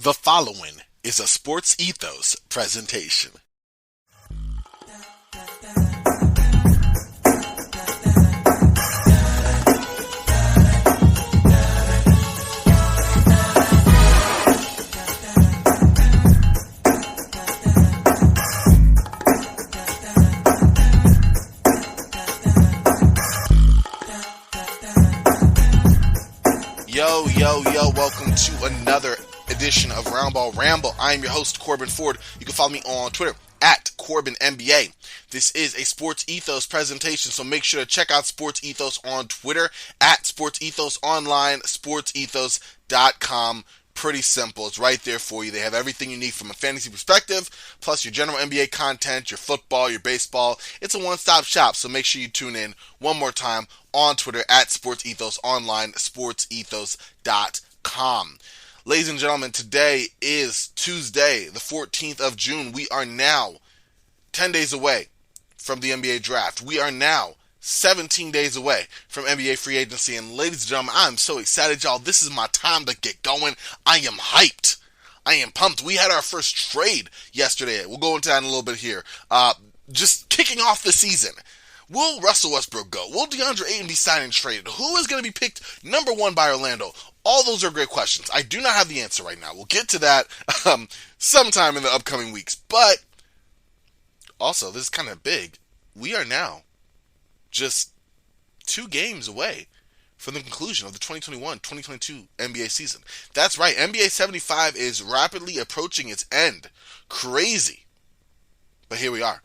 The following is a Sports Ethos presentation. Yo, welcome to another edition of Roundball Ramble. I am your host, Corbin Ford. You can follow me on Twitter at CorbinNBA. This is a Sports Ethos presentation, so make sure to check out Sports Ethos on Twitter at Sports Ethos Online, sportsethos.com. Pretty simple. It's right there for you. They have everything you need from a fantasy perspective, plus your general NBA content, your football, your baseball. It's a one-stop shop, so make sure you tune in one more time on Twitter at Sports Ethos Online, sportsethos.com. Ladies and gentlemen, today is Tuesday, the 14th of June. We are now 10 days away from the NBA draft. We are now 17 days away from NBA free agency. And ladies and gentlemen, I'm so excited, y'all. This is my time to get going. I am hyped. I am pumped. We had our first trade yesterday. We'll go into that in a little bit here. Just kicking off the season. Will Russell Westbrook go? Will DeAndre Ayton be signed and traded? Who is going to be picked number one by Orlando? All those are great questions. I do not have the answer right now. We'll get to that sometime in the upcoming weeks. But also, this is kind of big. We are now just 2 games away from the conclusion of the 2021-2022 NBA season. That's right. NBA 75 is rapidly approaching its end. Crazy. But here we are.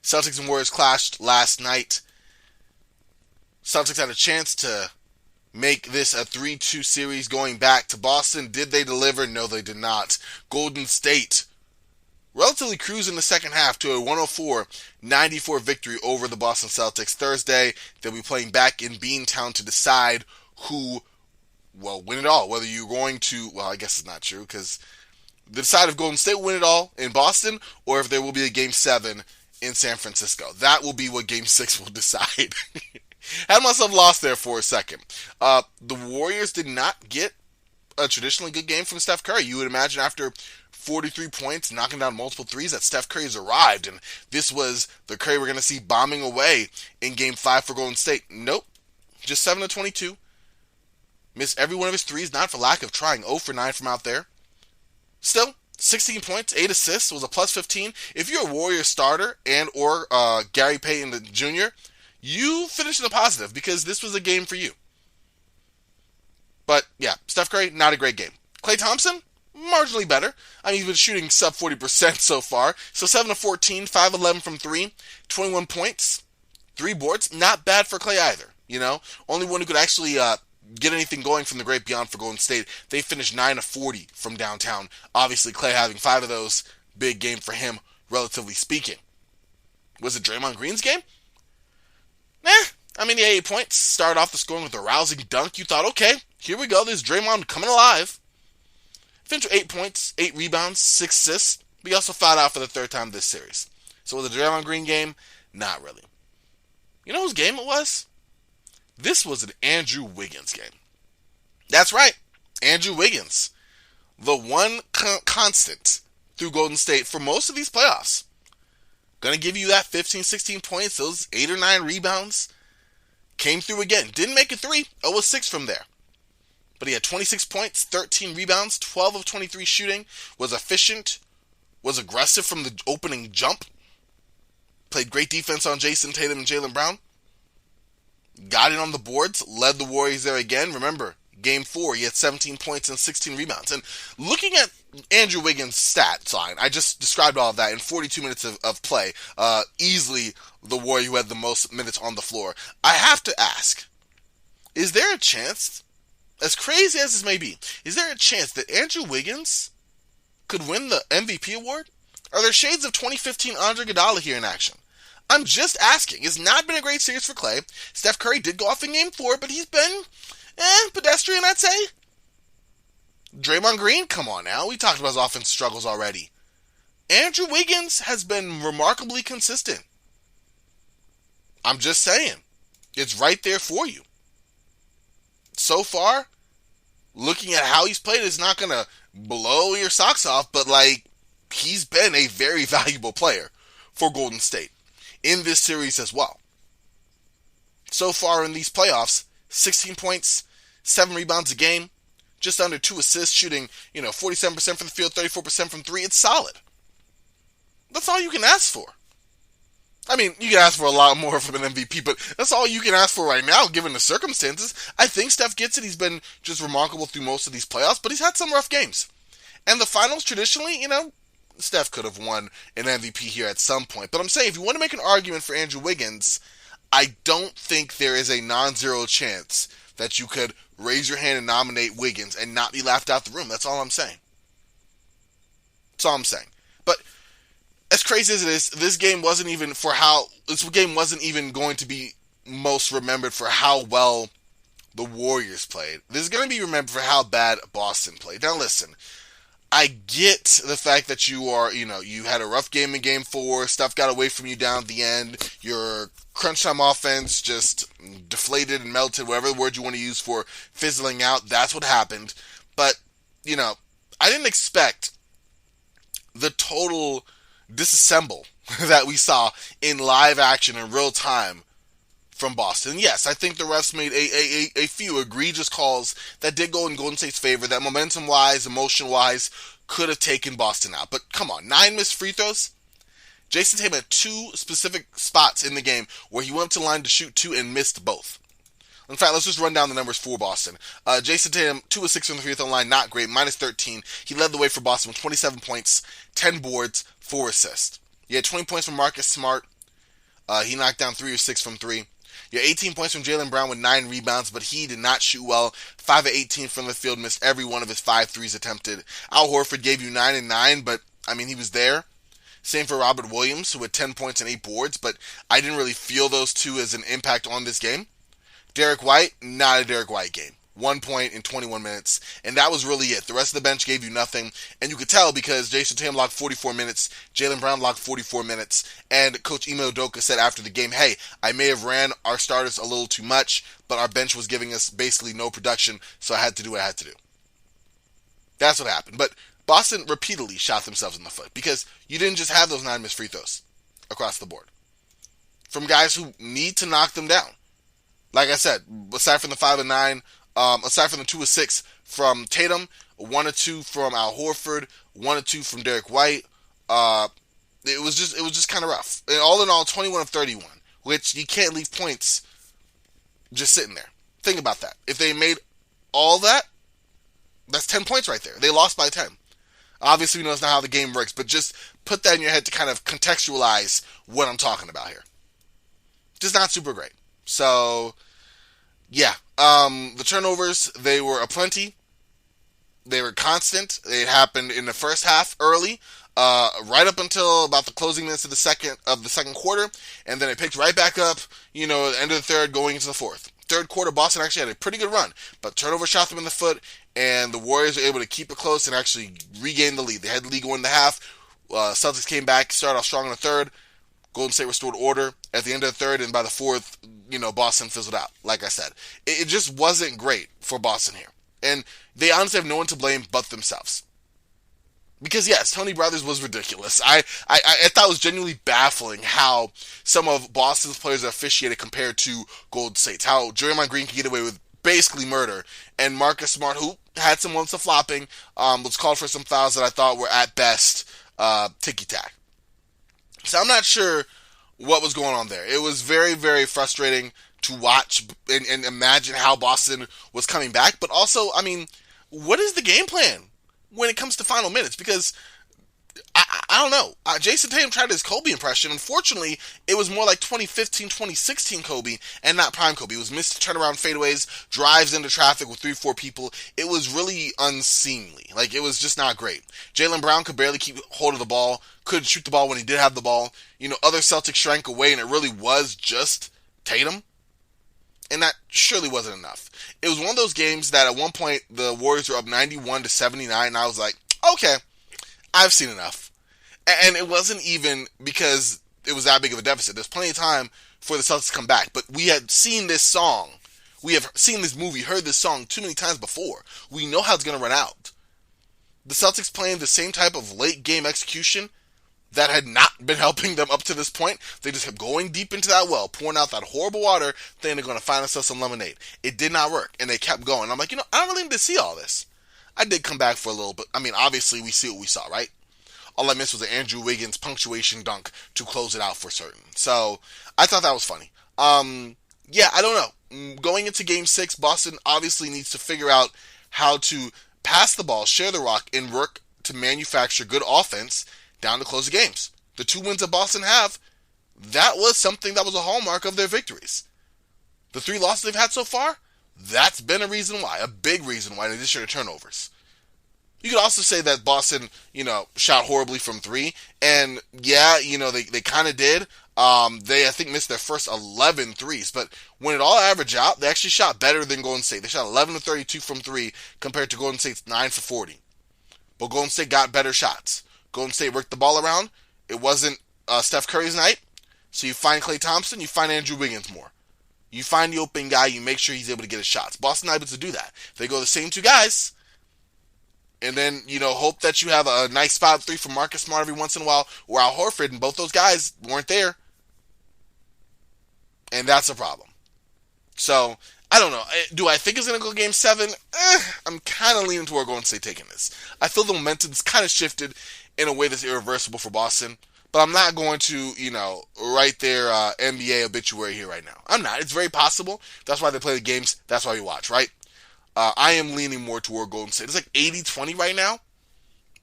Celtics and Warriors clashed last night. Celtics had a chance to make this a 3-2 series going back to Boston. Did they deliver? No, they did not. Golden State relatively cruised in the second half to a 104-94 victory over the Boston Celtics. Thursday, they'll be playing back in Beantown to decide who will win it all. Whether you're going to, well, I guess it's not true, because they decide if Golden State will win it all in Boston or if there will be a Game 7 in San Francisco. That will be what Game 6 will decide. Had myself lost there for a second. The Warriors did not get a traditionally good game from Steph Curry. You would imagine after 43 points, knocking down multiple threes, that Steph Curry has arrived, and this was the Curry we're going to see bombing away in Game 5 for Golden State. Nope. Just 7 of 22. Missed every one of his threes, not for lack of trying. 0 for 9 from out there. Still, 16 points, 8 assists, was a plus 15. If you're a Warriors starter and or Gary Payton Jr., you finished in the positive because this was a game for you. But yeah, Steph Curry, not a great game. Klay Thompson, marginally better. I mean, he's been shooting sub 40% so far. So 7 of 14, 5 of 11 from 3, 21 points, 3 boards. Not bad for Klay either, you know. Only one who could actually get anything going from the great beyond for Golden State. They finished 9 of 40 from downtown. Obviously, Klay having 5 of those, big game for him, relatively speaking. Was it Draymond Green's game? I mean, he had 8 points. Started off the scoring with a rousing dunk. You thought, okay, here we go. There's Draymond coming alive. Finished with 8 points, 8 rebounds, 6 assists. But he also fouled out for the 3rd time this series. So was it a Draymond Green game? Not really. You know whose game it was? This was an Andrew Wiggins game. That's right. Andrew Wiggins. The one constant through Golden State for most of these playoffs. Going to give you that 15, 16 points, those 8 or 9 rebounds. Came through again. Didn't make it 3. 0 was 6 from there. But he had 26 points, 13 rebounds, 12 of 23 shooting. Was efficient. Was aggressive from the opening jump. Played great defense on Jason Tatum and Jaylen Brown. Got in on the boards. Led the Warriors there again. Remember, Game 4, he had 17 points and 16 rebounds. And looking at Andrew Wiggins' stats line, I just described all of that in 42 minutes of play. Easily the Warrior who had the most minutes on the floor. I have to ask, is there a chance, as crazy as this may be, is there a chance that Andrew Wiggins could win the MVP award? Are there shades of 2015 Andre Iguodala here in action? I'm just asking. It's not been a great series for Klay. Steph Curry did go off in Game 4, but he's been pedestrian, I'd say. Draymond Green, come on now. We talked about his offense struggles already. Andrew Wiggins has been remarkably consistent. I'm just saying. It's right there for you. So far, looking at how he's played, it's not going to blow your socks off, but like, he's been a very valuable player for Golden State in this series as well. So far in these playoffs, 16 points, 7 rebounds a game, just under 2 assists, shooting, 47% from the field, 34% from 3. It's solid. That's all you can ask for. I mean, you can ask for a lot more from an MVP, but that's all you can ask for right now, given the circumstances. I think Steph gets it. He's been just remarkable through most of these playoffs, but he's had some rough games. And the finals, traditionally, Steph could have won an MVP here at some point. But I'm saying, if you want to make an argument for Andrew Wiggins, I don't think there is a non-zero chance that you could raise your hand and nominate Wiggins and not be laughed out the room. That's all I'm saying. That's all I'm saying. But as crazy as it is, this game wasn't even going to be most remembered for how well the Warriors played. This is going to be remembered for how bad Boston played. Now listen, I get the fact that you had a rough game in game 4, stuff got away from you down at the end, your crunch time offense just deflated and melted, whatever the word you want to use for fizzling out, that's what happened. But, I didn't expect the total disassemble that we saw in live action in real time from Boston. Yes, I think the refs made a few egregious calls that did go in Golden State's favor, that momentum-wise, emotion-wise, could have taken Boston out. But come on, 9 missed free throws? Jason Tatum had 2 specific spots in the game where he went up to the line to shoot 2 and missed both. In fact, let's just run down the numbers for Boston. Jason Tatum, 2 of 6 from the free throw line, not great, minus 13. He led the way for Boston with 27 points, 10 boards, 4 assists. He had 20 points from Marcus Smart. He knocked down 3 or 6 from 3. You had 18 points from Jaylen Brown with 9 rebounds, but he did not shoot well. 5 of 18 from the field, missed every one of his 5 threes attempted. Al Horford gave you 9 and 9, but, he was there. Same for Robert Williams, who had 10 points and 8 boards, but I didn't really feel those two as an impact on this game. Derek White, not a Derek White game. 1 point in 21 minutes, and that was really it. The rest of the bench gave you nothing, and you could tell because Jason Tatum logged 44 minutes, Jaylen Brown logged 44 minutes, and Coach Ime Udoka said after the game, hey, I may have ran our starters a little too much, but our bench was giving us basically no production, so I had to do what I had to do. That's what happened. But Boston repeatedly shot themselves in the foot because you didn't just have those 9 missed free throws across the board from guys who need to knock them down. Like I said, aside from the 5 and 9, aside from the 2 of 6 from Tatum, 1 or 2 from Al Horford, 1 or 2 from Derek White, it was just kind of rough. And all in all, 21 of 31, which you can't leave points just sitting there. Think about that. If they made all that, that's 10 points right there. They lost by 10. Obviously, we know that's not how the game works, but just put that in your head to kind of contextualize what I'm talking about here. Just not super great. So, yeah. The turnovers, they were aplenty. They were constant. They happened in the first half early, right up until about the closing minutes of the second quarter, and then it picked right back up, at the end of the third going into the fourth. Third quarter, Boston actually had a pretty good run, but turnover shot them in the foot, and the Warriors were able to keep it close and actually regain the lead. They had the lead going in the half. Celtics came back, started off strong in the third. Golden State restored order at the end of the third, and by the fourth, Boston fizzled out. Like I said, it just wasn't great for Boston here. And they honestly have no one to blame but themselves. Because yes, Tony Brothers was ridiculous. I thought it was genuinely baffling how some of Boston's players are officiated compared to Golden State's. How Draymond Green can get away with basically murder, and Marcus Smart, who had some moments of flopping, was called for some fouls that I thought were at best ticky-tack. So I'm not sure what was going on there. It was very, very frustrating to watch and imagine how Boston was coming back. But also, what is the game plan when it comes to final minutes? Because I don't know. Jason Tatum tried his Kobe impression. Unfortunately, it was more like 2015, 2016 Kobe and not prime Kobe. It was missed turnaround fadeaways, drives into traffic with 3-4 people. It was really unseemly. It was just not great. Jaylen Brown could barely keep hold of the ball, couldn't shoot the ball when he did have the ball. Other Celtics shrank away, and it really was just Tatum. And that surely wasn't enough. It was one of those games that at one point the Warriors were up 91-79, and I was like, okay, I've seen enough. And it wasn't even because it was that big of a deficit. There's plenty of time for the Celtics to come back. But we had seen this song. We have seen this movie, heard this song too many times before. We know how it's going to run out. the Celtics playing the same type of late game execution that had not been helping them up to this point. They just kept going deep into that well, pouring out that horrible water, thinking they're going to find themselves some lemonade. It did not work, and they kept going. I'm like, I don't really need to see all this. I did come back for a little bit. I mean, obviously, we see what we saw, right? All I missed was an Andrew Wiggins punctuation dunk to close it out for certain. So, I thought that was funny. Yeah, I don't know. Going into Game 6, Boston obviously needs to figure out how to pass the ball, share the rock, and work to manufacture good offense down to close the games. The 2 wins that Boston have, that was something that was a hallmark of their victories. The 3 losses they've had so far, that's been a reason why, a big reason why, in addition to turnovers. You could also say that Boston, shot horribly from 3, and yeah, they kind of did. They, I think, missed their first 11 threes, but when it all averaged out, they actually shot better than Golden State. They shot 11 of 32 from 3 compared to Golden State's 9 for 40. But Golden State got better shots. Golden State worked the ball around. It wasn't Steph Curry's night, so you find Klay Thompson, you find Andrew Wiggins more. You find the open guy, you make sure he's able to get his shots. Boston able to do that. They go the same 2 guys, and then, hope that you have a nice spot 3 from Marcus Smart every once in a while, or Al Horford, and both those guys weren't there. And that's a problem. So, I don't know. Do I think it's going to go Game 7? I'm kind of leaning toward Golden State taking this. I feel the momentum's kind of shifted in a way that's irreversible for Boston. But I'm not going to, write their NBA obituary here right now. I'm not. It's very possible. That's why they play the games. That's why we watch, right? I am leaning more toward Golden State. It's like 80-20 right now.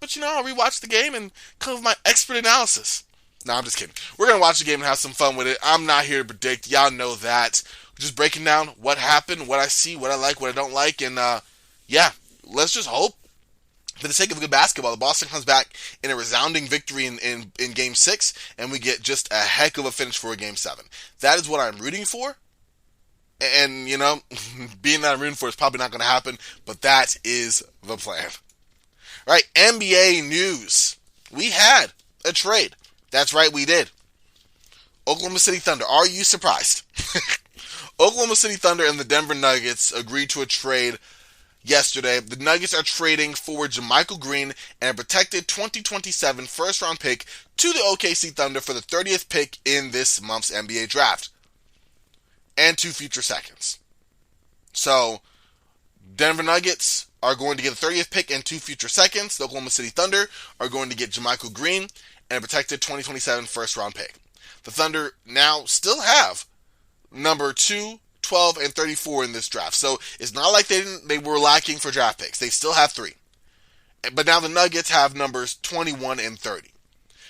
But, I'll rewatch the game and come with my expert analysis. No, I'm just kidding. We're going to watch the game and have some fun with it. I'm not here to predict. Y'all know that. We're just breaking down what happened, what I see, what I like, what I don't like. And, let's just hope, for the sake of good basketball, the Boston comes back in a resounding victory in Game 6, and we get just a heck of a finish for a Game 7. That is what I'm rooting for. And, being that I'm rooting for is probably not going to happen, but that is the plan. All right, NBA news. We had a trade. That's right, we did. Oklahoma City Thunder. Are you surprised? Oklahoma City Thunder and the Denver Nuggets agreed to a trade yesterday. The Nuggets are trading for JaMychal Green and a protected 2027 first-round pick to the OKC Thunder for the 30th pick in this month's NBA draft. And 2 future seconds. So, Denver Nuggets are going to get the 30th pick and 2 future seconds. The Oklahoma City Thunder are going to get JaMychal Green and a protected 2027 first-round pick. The Thunder now still have number 2, 12, and 34 in this draft. So it's not like they were lacking for draft picks. They still have 3. But now the Nuggets have numbers 21 and 30.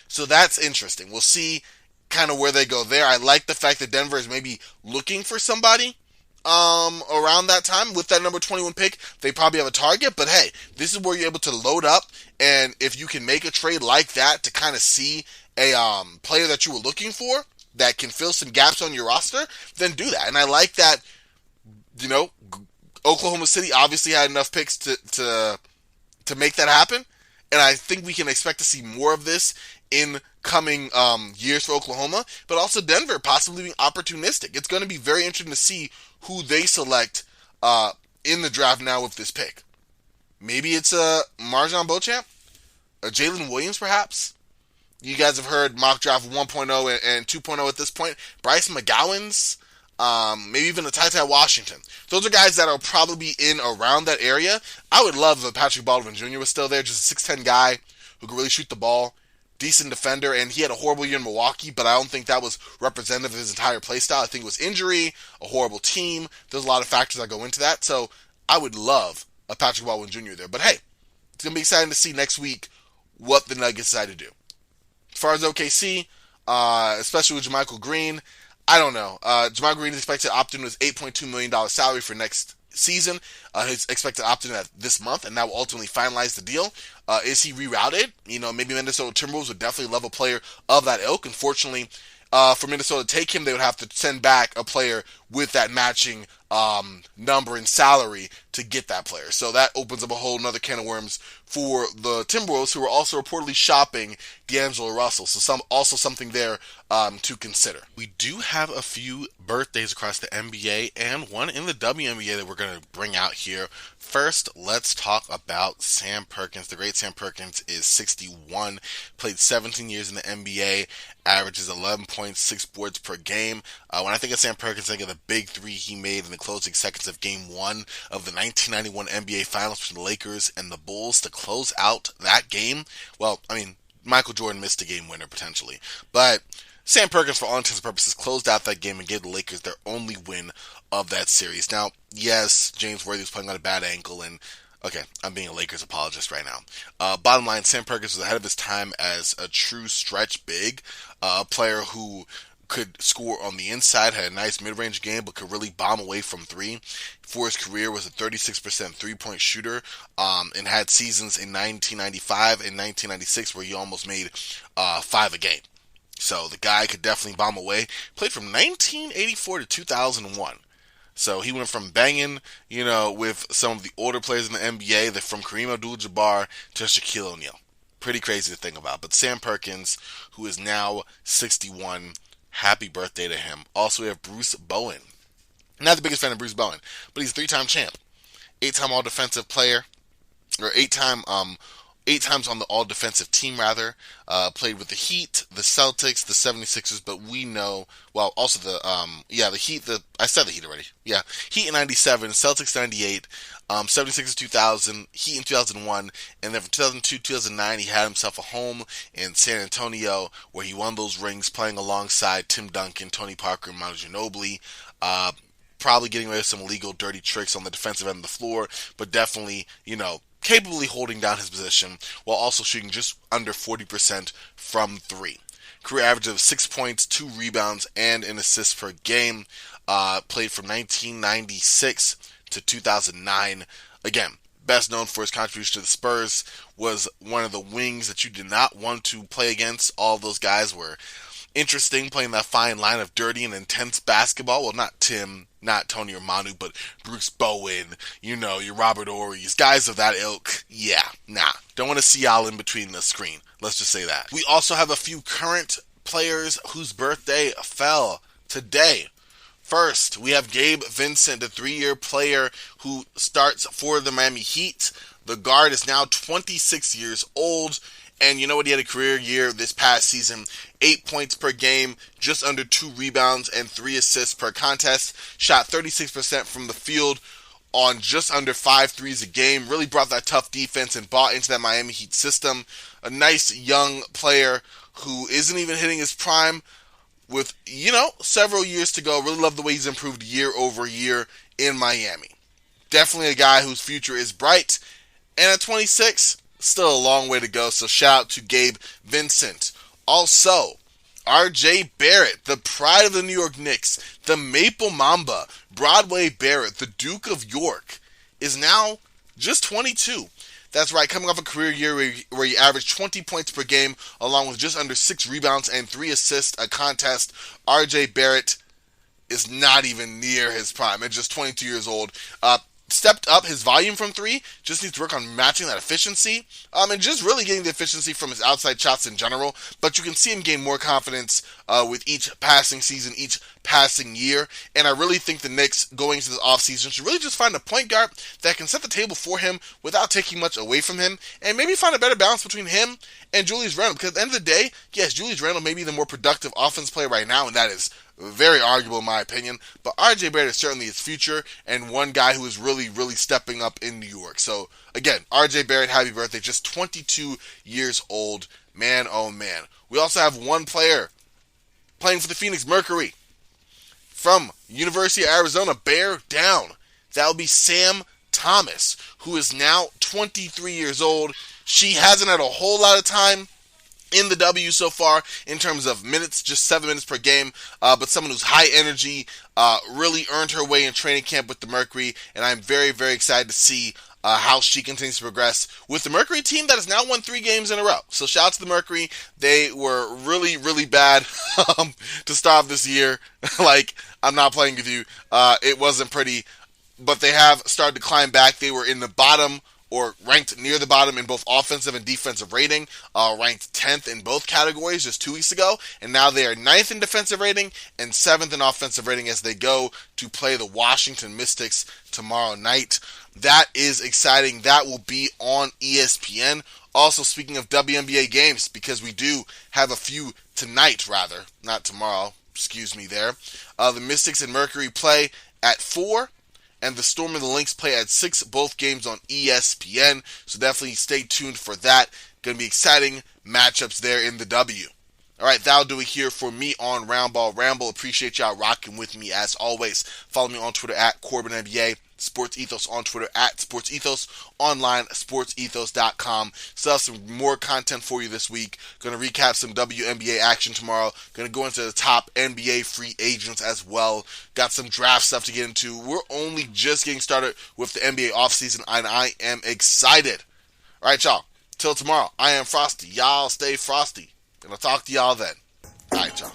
So that's interesting. We'll see kind of where they go there. I like the fact that Denver is maybe looking for somebody around that time. With that number 21 pick, they probably have a target. But hey, this is where you're able to load up. And if you can make a trade like that to kind of see a player that you were looking for that can fill some gaps on your roster, then do that. And I like that, Oklahoma City obviously had enough picks to make that happen. And I think we can expect to see more of this in coming years for Oklahoma. But also Denver possibly being opportunistic. It's going to be very interesting to see who they select in the draft now with this pick. Maybe it's a Marjon Beauchamp? A Jalen Williams, perhaps? You guys have heard mock draft 1.0 and 2.0 at this point. Bryce McGowan's, maybe even a Ty Washington. Those are guys that will probably be in around that area. I would love if Patrick Baldwin Jr. was still there, just a 6'10 guy who could really shoot the ball, decent defender, and he had a horrible year in Milwaukee, but I don't think that was representative of his entire play style. I think it was injury, a horrible team. There's a lot of factors that go into that, so I would love a Patrick Baldwin Jr. there. But hey, it's going to be exciting to see next week what the Nuggets decide to do. As far as OKC, especially with JaMychal Green, I don't know. JaMychal Green is expected to opt in with $8.2 million salary for next season. He's expected to opt in this month, and that will ultimately finalize the deal. Is he rerouted? Maybe Minnesota Timberwolves would definitely love a player of that ilk. Unfortunately, for Minnesota to take him, they would have to send back a player with that matching number in salary to get that player. So that opens up a whole nother can of worms for the Timberwolves, who are also reportedly shopping D'Angelo Russell. So also something there to consider. We do have a few birthdays across the NBA and one in the WNBA that we're going to bring out here. First, let's talk about Sam Perkins. The great Sam Perkins is 61, played 17 years in the NBA, averages 11.6 boards per game. When I think of Sam Perkins, I think of the big three he made in the closing seconds of Game 1 of the 1991 NBA Finals between the Lakers and the Bulls to close out that game. Well, I mean, Michael Jordan missed a game winner potentially, but Sam Perkins, for all intents and purposes, closed out that game and gave the Lakers their only win of that series. Now, yes, James Worthy was playing on a bad ankle, and okay, I'm being a Lakers apologist right now. Bottom line, Sam Perkins was ahead of his time as a true stretch big, a player who could score on the inside, had a nice mid-range game, but could really bomb away from three. For his career, was a 36% three-point shooter, and had seasons in 1995 and 1996 where he almost made 5 a game. So the guy could definitely bomb away. Played from 1984 to 2001. So he went from banging, with some of the older players in the NBA, from Kareem Abdul-Jabbar to Shaquille O'Neal. Pretty crazy to think about. But Sam Perkins, who is now 61, happy birthday to him. Also, we have Bruce Bowen. Not the biggest fan of Bruce Bowen, but he's a 3-time champ. 8-time all-defensive player, or 8 times on the all-defensive team, rather. Played with the Heat, the Celtics, the 76ers, but we know, well, also the Heat, I said the Heat already. Yeah, Heat in 97, Celtics 98, 76ers 2000, Heat in 2001, and then from 2002 2009, he had himself a home in San Antonio, where he won those rings playing alongside Tim Duncan, Tony Parker, and Manu Ginobili. Probably getting rid of some illegal dirty tricks on the defensive end of the floor, but definitely, capably holding down his position while also shooting just under 40% from 3. Career average of 6 points, 2 rebounds, and an assist per game. Played from 1996 to 2009. Again, best known for his contribution to the Spurs, was one of the wings that you did not want to play against. All of those guys were interesting, playing that fine line of dirty and intense basketball. Well, not Tim, not Tony or Manu, but Bruce Bowen, your Robert Ory's, guys of that ilk. Yeah, don't want to see y'all in between the screen. Let's just say that. We also have a few current players whose birthday fell today. First, we have Gabe Vincent, a 3-year player who starts for the Miami Heat. The guard is now 26 years old. And you know what? He had a career year this past season. 8 points per game, just under 2 rebounds, and 3 assists per contest. Shot 36% from the field on just under 5 threes a game. Really brought that tough defense and bought into that Miami Heat system. A nice young player who isn't even hitting his prime with, several years to go. Really love the way he's improved year over year in Miami. Definitely a guy whose future is bright. And at 26... still a long way to go, so shout out to Gabe Vincent. Also, RJ Barrett, the pride of the New York Knicks, the Maple Mamba, Broadway Barrett, the Duke of York, is now just 22. That's right, coming off a career year where he averaged 20 points per game, along with just under 6 rebounds and 3 assists a contest. RJ Barrett is not even near his prime at just 22 years old. Stepped up his volume from 3, just needs to work on matching that efficiency, and just really getting the efficiency from his outside shots in general, but you can see him gain more confidence with each passing season, each passing year, and I really think the Knicks, going into this offseason, should really just find a point guard that can set the table for him without taking much away from him, and maybe find a better balance between him and Julius Randle, because at the end of the day, yes, Julius Randle may be the more productive offense player right now, and that is very arguable in my opinion, but RJ Barrett is certainly his future, and one guy who is really, really stepping up in New York. So, again, RJ Barrett, happy birthday, just 22 years old. Man, oh man. We also have one player playing for the Phoenix Mercury from University of Arizona, bear down. That will be Sam Thomas, who is now 23 years old. She hasn't had a whole lot of time in the W so far in terms of minutes, just 7 minutes per game, but someone who's high energy, really earned her way in training camp with the Mercury, and I'm very, very excited to see how she continues to progress with the Mercury team that has now won 3 games in a row. So shout out to the Mercury. They were really, really bad to start this year. Like, I'm not playing with you. It wasn't pretty, but they have started to climb back. They were in the bottom or ranked near the bottom in both offensive and defensive rating, ranked 10th in both categories just 2 weeks ago, and now they are 9th in defensive rating and 7th in offensive rating as they go to play the Washington Mystics tomorrow night. That is exciting. That will be on ESPN. Also, speaking of WNBA games, because we do have a few tonight, rather, not tomorrow, excuse me there. The Mystics and Mercury play at 4, and the Storm and the Lynx play at 6, both games on ESPN, so definitely stay tuned for that. Going to be exciting matchups there in the W. Alright, that'll do it here for me on Roundball Ramble. Appreciate y'all rocking with me as always. Follow me on Twitter at CorbinNBA, Sports Ethos on Twitter at Sports Ethos, online sportsethos.com. Still have some more content for you this week. Going to recap some WNBA action tomorrow. Going to go into the top NBA free agents as well. Got some draft stuff to get into. We're only just getting started with the NBA offseason, and I am excited. Alright, y'all. Till tomorrow, I am Frosty. Y'all stay frosty. And I'll talk to y'all then. Alright, y'all.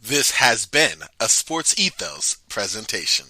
This has been a Sports Ethos presentation.